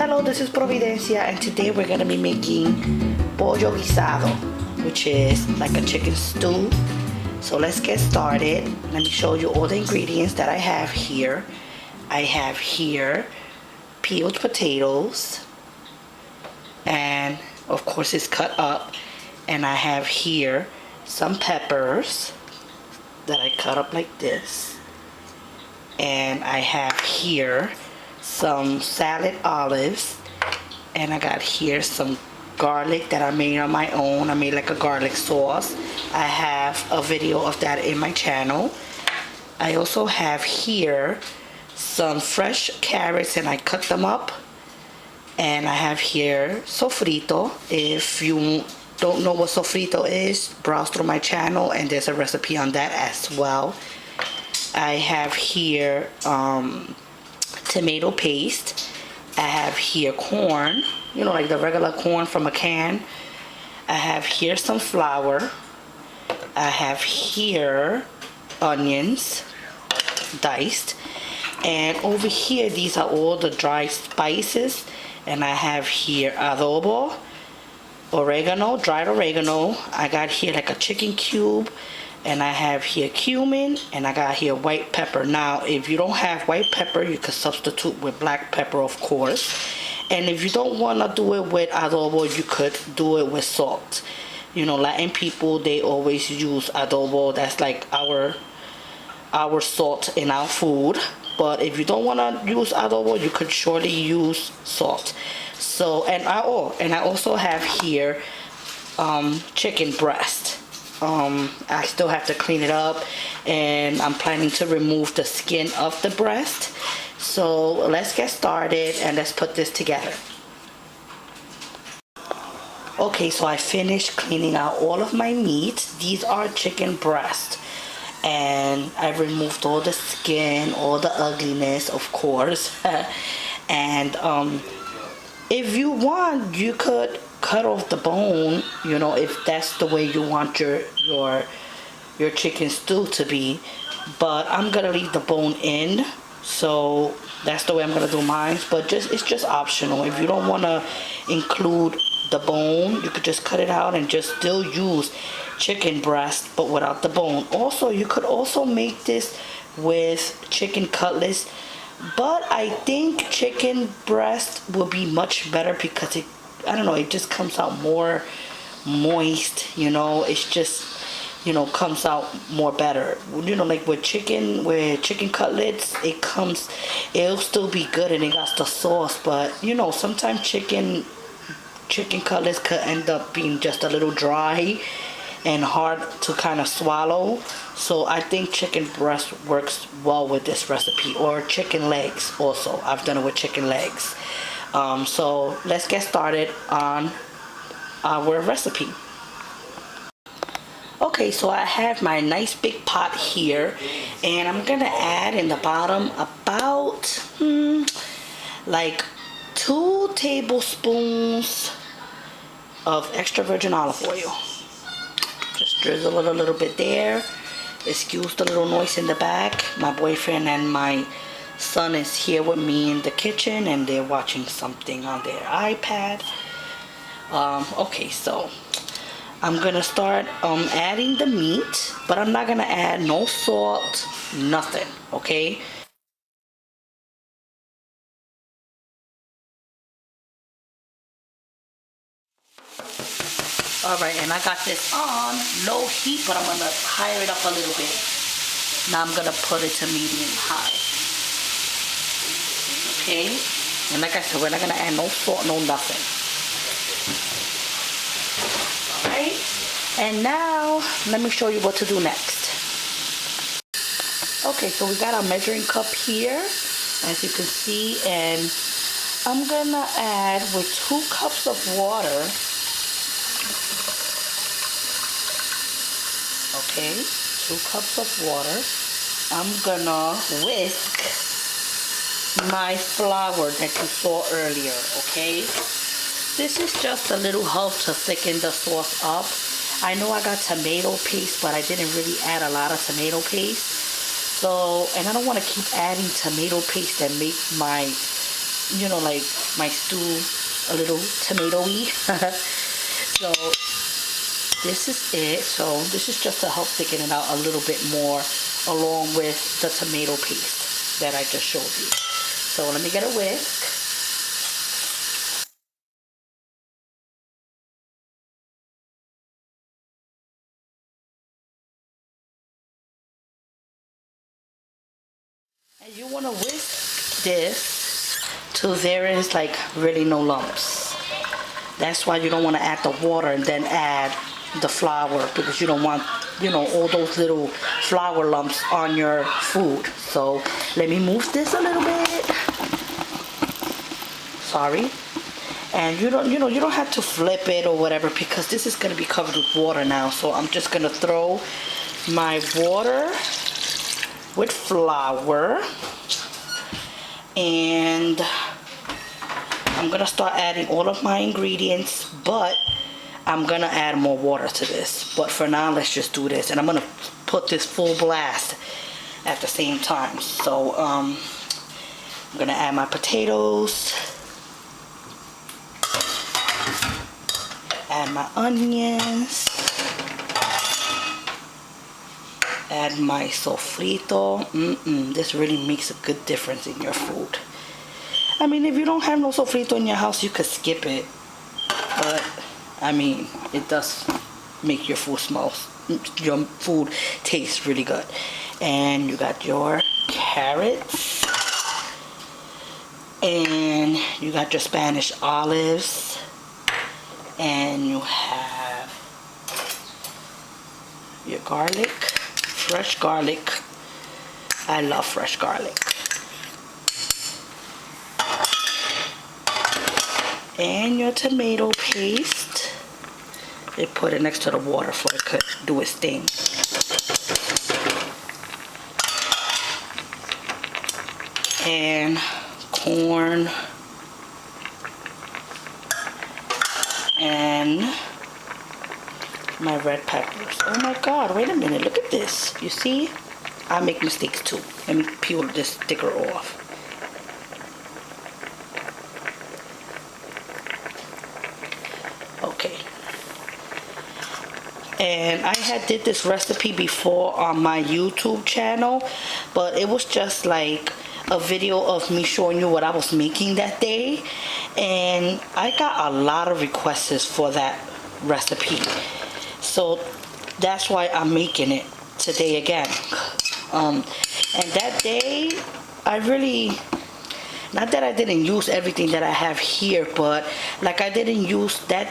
Hello, this is Providencia, and today we're going to be making Pollo Guisado, which is like a chicken stew. So let's get started. Let me show you all the ingredients that I have here. I have here peeled potatoes, and of course it's cut up. And I have here some peppers that I cut up like this. And I have here some salad olives, and I got here some garlic that I made on my own. I made like a garlic sauce. I have a video of that in my channel. I also have here some fresh carrots, and I cut them up. And I have here sofrito. If you don't know what sofrito is, browse through my channel and there's a recipe on that as well. I have here tomato paste. I have here corn, you know, like the regular corn from a can. I have here some flour. I have here onions diced, and over here these are all the dry spices. And I have here adobo, oregano, dried oregano. I got here like a chicken cube. And I have here cumin, and I got here white pepper. Now, if you don't have white pepper, you can substitute with black pepper, of course. And if you don't want to do it with adobo, you could do it with salt. You know, Latin people, they always use adobo. That's like our salt in our food. But if you don't want to use adobo, you could surely use salt. So, and I also have here chicken breast. I still have to clean it up, and I'm planning to remove the skin of the breast. So let's get started and let's put this together. Okay, so I finished cleaning out all of my meat. These are chicken breast, and I removed all the skin, all the ugliness, of course. And if you want, you could cut off the bone, you know, if that's the way you want your chicken stew to be. But I'm gonna leave the bone in, so that's the way I'm gonna do mine. But it's just optional. If you don't want to include the bone, you could just cut it out and just still use chicken breast but without the bone. Also, you could also make this with chicken cutlets, but I think chicken breast will be much better because I don't know, it just comes out more moist, you know. It's just, you know, comes out more better. You know, like with chicken cutlets, it'll still be good and it got the sauce, but you know, sometimes chicken cutlets could end up being just a little dry and hard to kind of swallow. So I think chicken breast works well with this recipe, or chicken legs also. I've done it with chicken legs. So let's get started on our recipe. Okay, so I have my nice big pot here, and I'm gonna add in the bottom about like 2 tablespoons of extra virgin olive oil. Just drizzle it a little bit there. Excuse the little noise in the back. My boyfriend and my son is here with me in the kitchen, and they're watching something on their iPad. Okay, so I'm gonna start adding the meat, but I'm not gonna add no salt, nothing, okay? Alright, and I got this on low heat, but I'm gonna higher it up a little bit. Now I'm gonna put it to medium high. Okay, and like I said, we're not gonna add no salt, no nothing. Alright, and now let me show you what to do next. Okay, so we got our measuring cup here, as you can see, and I'm gonna add with 2 cups of water. Okay, 2 cups of water. I'm gonna whisk my flour that you saw earlier, okay? This is just a little help to thicken the sauce up. I know I got tomato paste, but I didn't really add a lot of tomato paste. So, and I don't want to keep adding tomato paste and make my you know, like my stew a little tomatoey. So this is it. So this is just to help thicken it out a little bit more, along with the tomato paste that I just showed you. So let me get a whisk. And you want to whisk this till there is like really no lumps. That's why you don't want to add the water and then add the flour, because you don't want, you know, all those little flour lumps on your food. So let me move this a little bit. Sorry. And you don't have to flip it or whatever, because this is going to be covered with water now. So I'm just going to throw my water with flour, and I'm gonna start adding all of my ingredients, but I'm gonna add more water to this. But for now, let's just do this, and I'm gonna put this full blast at the same time. So I'm gonna add my potatoes, add my onions, add my sofrito. This really makes a good difference in your food. I mean, if you don't have no sofrito in your house, you could skip it. But, I mean, it does make your food your food taste really good. And you got your carrots. And you got your Spanish olives. And you have your garlic. Fresh garlic. I love fresh garlic. And your tomato paste. They put it next to the water so it could do its thing. And corn. And my red peppers. Oh my god, wait a minute, look at this. You see? I make mistakes too. Let me peel this sticker off. Okay. And I had did this recipe before on my YouTube channel, but it was just like a video of me showing you what I was making that day. And I got a lot of requests for that recipe. So that's why I'm making it today again. And that day, I really, not that I didn't use everything that I have here, but like that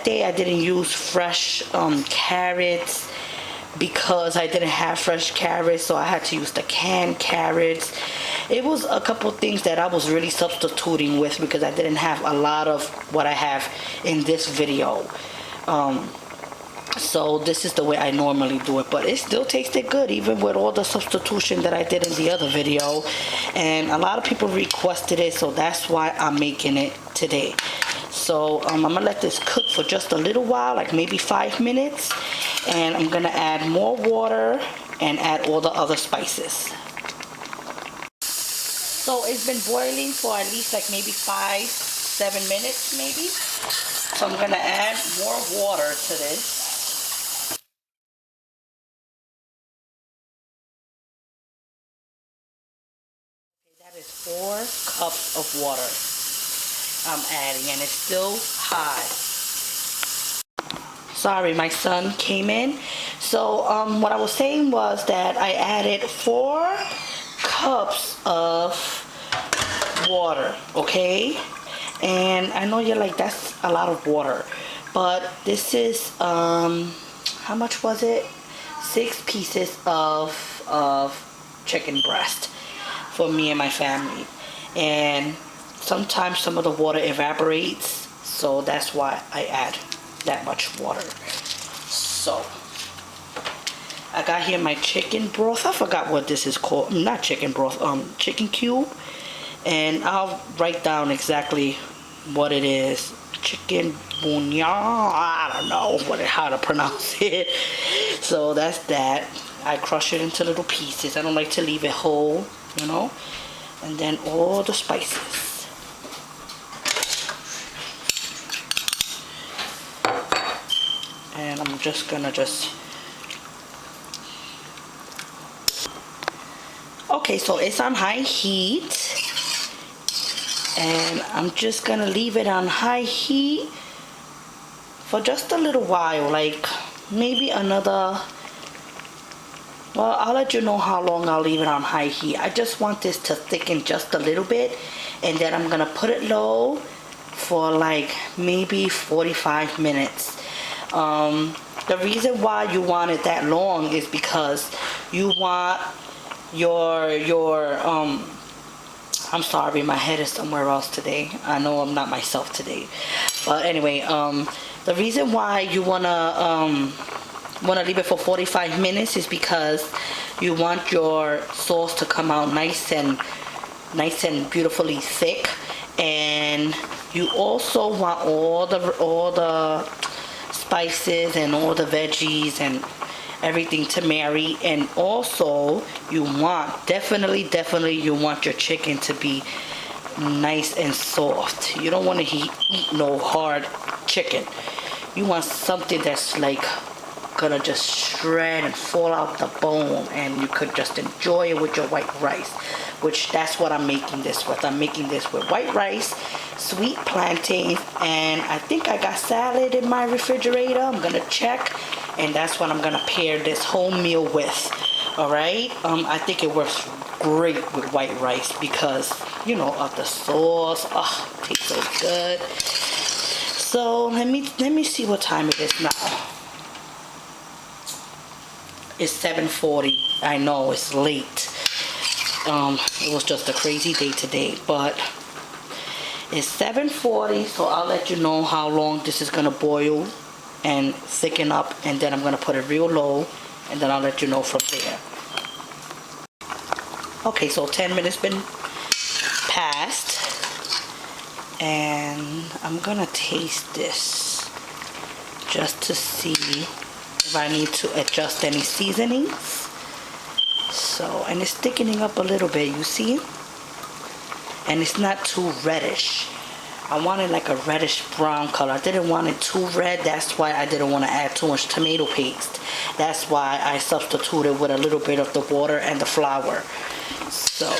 day I didn't use fresh carrots, because I didn't have fresh carrots, so I had to use the canned carrots. It was a couple things that I was really substituting with, because I didn't have a lot of what I have in this video. So this is the way I normally do it, but it still tasted good even with all the substitution that I did in the other video. And a lot of people requested it, so that's why I'm making it today. So I'm gonna let this cook for just a little while, like maybe 5 minutes, and I'm gonna add more water and add all the other spices. So it's been boiling for at least like maybe 5-7 minutes maybe. So I'm gonna add more water to this. That is 4 cups of water I'm adding, and it's still high. Sorry, my son came in. So what I was saying was that I added 4 cups of water, okay? And I know you're like, that's a lot of water, but this is how much was it? 6 pieces of chicken breast for me and my family. And sometimes some of the water evaporates, so that's why I add that much water. So I got here my chicken broth. I forgot what this is called. Not chicken broth, chicken cube. And I'll write down exactly what it is. Chicken bouillon. I don't know how to pronounce it. So that's that. I crush it into little pieces. I don't like to leave it whole, you know. And then all the spices. just gonna okay, so it's on high heat, and I'm just gonna leave it on high heat for just a little while, like maybe another, well, I'll let you know how long I'll leave it on high heat. I just want this to thicken just a little bit, and then I'm gonna put it low for like maybe 45 minutes. The reason why you want it that long is because you want your I'm sorry, my head is somewhere else today. I know I'm not myself today, but anyway, the reason why you wanna leave it for 45 minutes is because you want your sauce to come out nice and beautifully thick, and you also want all the spices and all the veggies and everything to marry. And also you want definitely you want your chicken to be nice and soft. You don't want to eat no hard chicken. You want something that's like gonna just shred and fall out the bone, and you could just enjoy it with your white rice, which that's what I'm making this with. I'm making this with white rice, sweet plantains, and I think I got salad in my refrigerator. I'm gonna check, and that's what I'm gonna pair this whole meal with. All right, I think it works great with white rice because, you know, of the sauce. Oh, it tastes so good. So let me see what time it is now. It's 7:40. I know it's late. It was just a crazy day today, but it's 7:40, so I'll let you know how long this is gonna boil and thicken up, and then I'm gonna put it real low, and then I'll let you know from there. Okay, so 10 minutes been passed, and I'm gonna taste this just to see if I need to adjust any seasonings. So, and it's thickening up a little bit, you see? And it's not too reddish. I wanted like a reddish brown color. I didn't want it too red. That's why I didn't want to add too much tomato paste. That's why I substituted with a little bit of the water and the flour. So,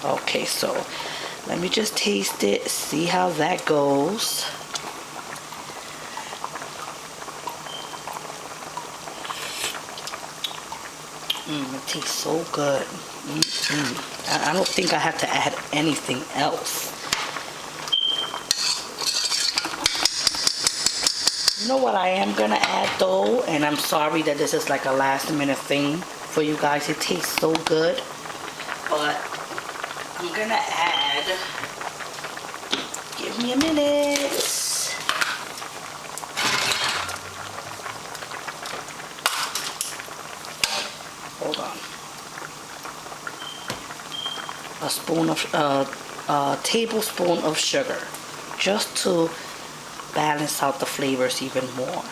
okay, so let me just taste it, see how that goes. It tastes so good. I don't think I have to add anything else. You know what I am gonna add though, and I'm sorry that this is like a last minute thing for you guys. It tastes so good, but I'm gonna add, give me a minute. Hold on. A tablespoon of sugar, just to balance out the flavors even more.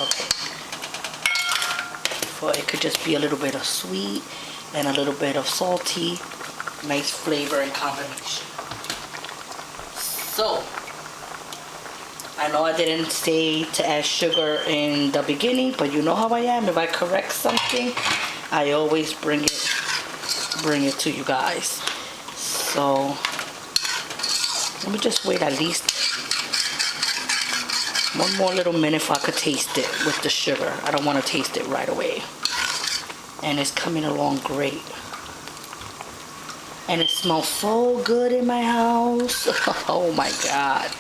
Okay. So it could just be a little bit of sweet and a little bit of salty. Nice flavor and combination. So, I know I didn't say to add sugar in the beginning, but you know how I am. If I correct something, I always bring it to you guys. So let me just wait at least one more little minute if I could taste it with the sugar. I don't want to taste it right away. And it's coming along great. And it smells so good in my house. Oh my God.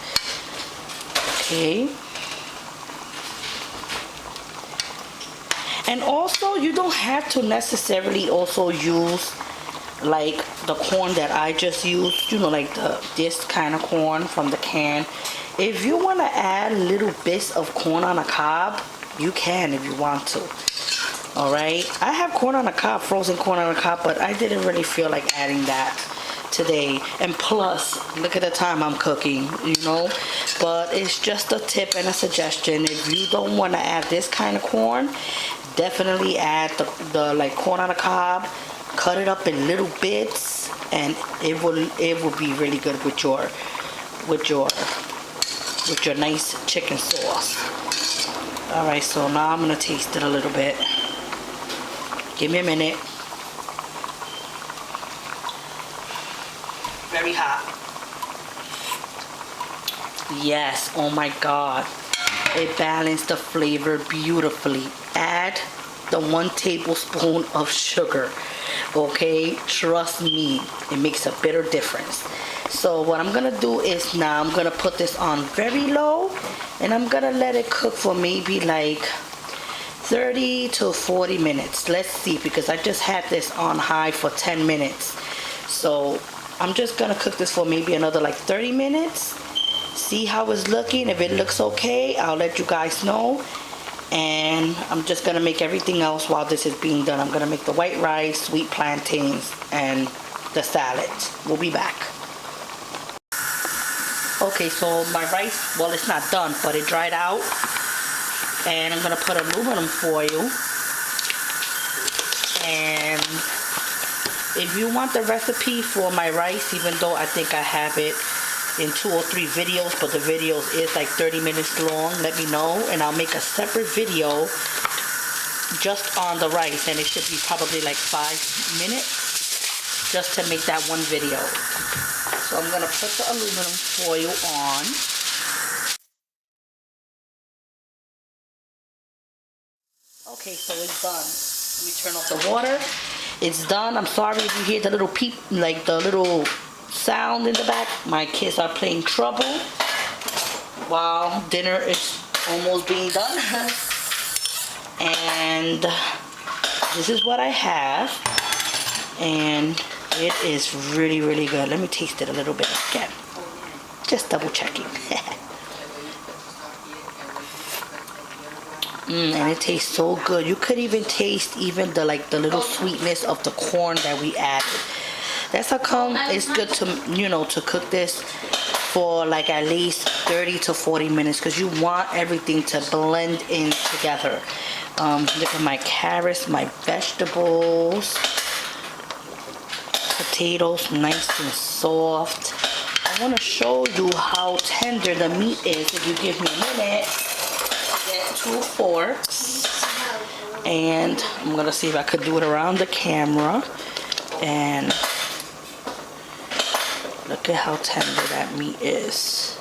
Okay. And also, you don't have to necessarily also use like the corn that I just used, you know, like this kind of corn from the can. If you want to add little bits of corn on a cob, you can if you want to. Alright, I have corn on the cob, frozen corn on the cob, but I didn't really feel like adding that today. And plus, look at the time I'm cooking, you know. But it's just a tip and a suggestion. If you don't want to add this kind of corn, definitely add the like corn on the cob. Cut it up in little bits, and it will be really good with your with your nice chicken sauce. Alright, so now I'm gonna taste it a little bit. Give me a minute. Very hot. Yes, oh my god. It balanced the flavor beautifully. Add the 1 tablespoon of sugar. Okay, trust me, it makes a bitter difference. So what I'm gonna do is now I'm gonna put this on very low and I'm gonna let it cook for maybe like 30 to 40 minutes. Let's see, because I just had this on high for 10 minutes. So I'm just gonna cook this for maybe another like 30 minutes. See how it's looking. If it looks okay, I'll let you guys know. And I'm just gonna make everything else while this is being done. I'm gonna make the white rice, sweet plantains, and the salad. We'll be back. Okay, so my rice, well, it's not done, but it dried out. And I'm gonna put aluminum foil. And if you want the recipe for my rice, even though I think I have it in 2 or 3 videos, but the videos is like 30 minutes long, let me know and I'll make a separate video just on the rice, and it should be probably like 5 minutes just to make that one video. So I'm gonna put the aluminum foil on. Okay, so it's done. Let me turn off the water. It's done. I'm sorry if you hear the little peep, like the little sound in the back. My kids are playing trouble while dinner is almost being done. And this is what I have, and it is really, really good. Let me taste it a little bit again, just double checking. And it tastes so good. You could even taste even the little sweetness of the corn that we added. That's how come it's good to, you know, to cook this for like at least 30 to 40 minutes, because you want everything to blend in together. Look at my carrots, my vegetables, potatoes, nice and soft. I want to show you how tender the meat is. If you give me a minute, get 2 forks, and I'm gonna see if I could do it around the camera. And look at how tender that meat is.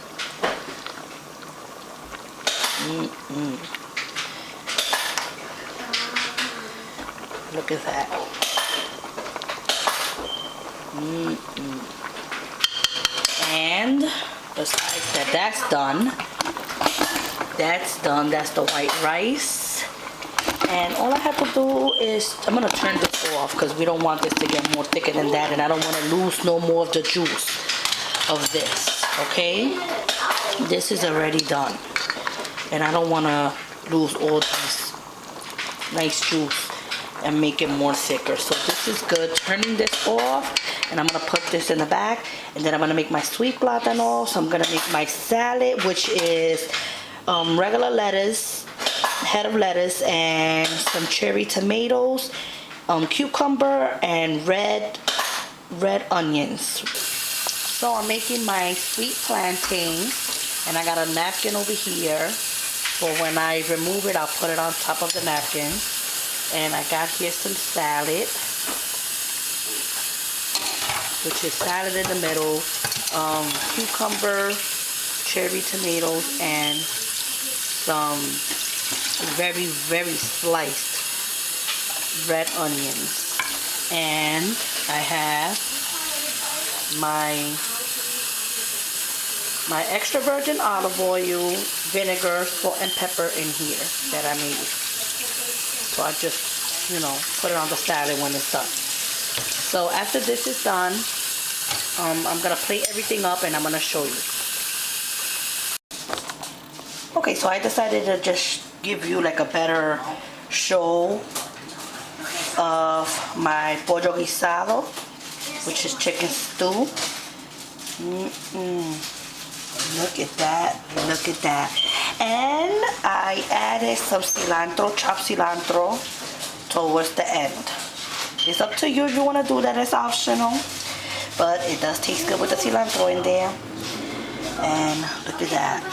Look at that. And besides that, that's done. That's the white rice. And all I have to do is, I'm gonna turn this off because we don't want this to get more thicker than that, and I don't want to lose no more of the juice of this. Okay, this is already done, and I don't want to lose all this nice juice and make it more thicker. So this is good. Turning this off, and I'm gonna put this in the back, and then I'm gonna make my sweet platano. So I'm gonna make my salad, which is regular lettuce, head of lettuce, and some cherry tomatoes, cucumber, and red onions. So I'm making my sweet plantain, and I got a napkin over here, so when I remove it, I'll put it on top of the napkin. And I got here some salad, which is salad in the middle, cucumber, cherry tomatoes, and some very, very sliced red onions. And I have my extra virgin olive oil, vinegar, salt, and pepper in here that I made. So I just, you know, put it on the salad when it's done. So after this is done, I'm gonna plate everything up and I'm gonna show you. Okay, so I decided to just give you like a better show of my Pollo Guisado, which is chicken stew. Look at that, look at that. And I added some cilantro, chopped cilantro, towards the end. It's up to you if you want to do that, it's optional. But it does taste good with the cilantro in there. And look at that.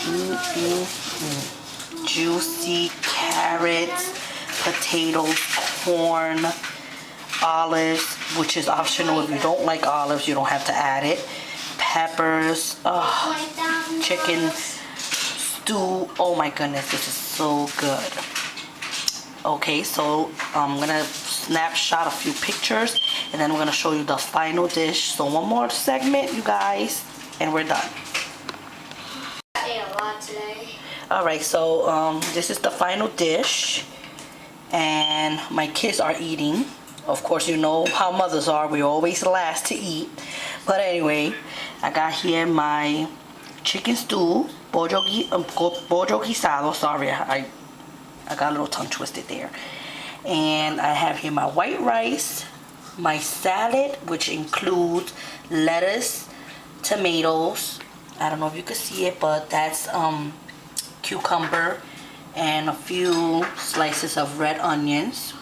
Juicy carrots, potatoes, corn, olives, which is optional. If you don't like olives, you don't have to add it. Peppers, chicken stew. Oh my goodness, this is so good. Okay, so I'm gonna snapshot a few pictures and then we're gonna show you the final dish. So one more segment, you guys, and we're done. Alright, so this is the final dish and my kids are eating. Of course, you know how mothers are, we're always last to eat. But anyway, I got here my chicken stew, pollo guisado. Sorry, I got a little tongue twisted there. And I have here my white rice, my salad, which includes lettuce, tomatoes. I don't know if you can see it, but that's cucumber and a few slices of red onions.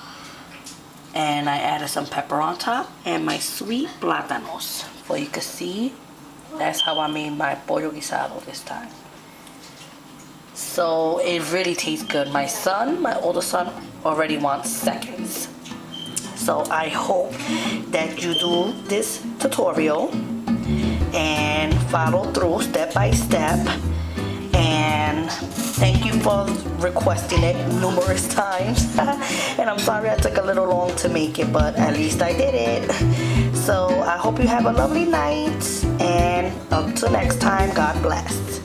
And I added some pepper on top and my sweet plátanos. So you can see, that's how I made my pollo guisado this time. So it really tastes good. My son, my older son, already wants seconds. So I hope that you do this tutorial and follow through step by step. And thank you for requesting it numerous times. And I'm sorry I took a little long to make it, but at least I did it. So I hope you have a lovely night. And until next time, God bless.